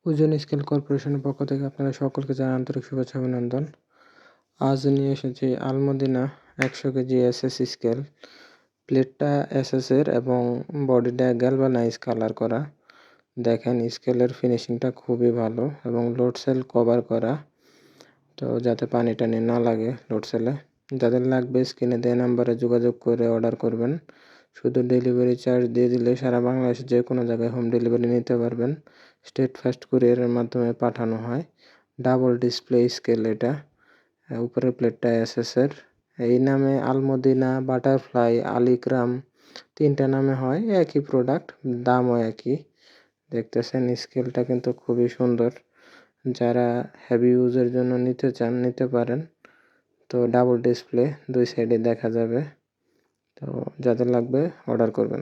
ওজন স্কেল কর্পোরেশনের পক্ষ থেকে আপনাদের সকলকে জানাই আন্তরিক শুভেচ্ছা অভিনন্দন। আজ নিয়ে এসেছি আলমদিনা 100 কেজি এসএস স্কেল। প্লেটটা এসএসের এবং বডিটা গ্যালভানাইজ কালার করা। দেখেন স্কেলের ফিনিশিংটা খুবই ভালো এবং লোড সেল কভার করা, তো যাতে পানি টানি না লাগে লোড সেলে। যাদের লাগবে স্ক্রিনে দেওয়া নাম্বারে যোগাযোগ করে অর্ডার করবেন। শুধু ডেলিভারি চার্জ দিয়ে দিলে সারা বাংলাদেশে যে কোনো জায়গায় হোম ডেলিভারি নিতে পারবেন। স্টেট ফাস্ট কুরিয়ারের মাধ্যমে পাঠানো হয়। ডাবল ডিসপ্লে স্কেল এটা। উপরের প্লেটটা এসএসের। এই নামে আলমদিনা, বাটারফ্লাই, আলিগ্রাম 3টা নামে হয়, একই প্রোডাক্ট, দামও একই। দেখতেছেন স্কেলটা কিন্তু খুবই সুন্দর। যারা হেভি ইউজের জন্য নিতে চান নিতে পারেন। তো ডাবল ডিসপ্লে, 2 সাইডে দেখা যাবে। তো যাদের লাগবে অর্ডার করবেন।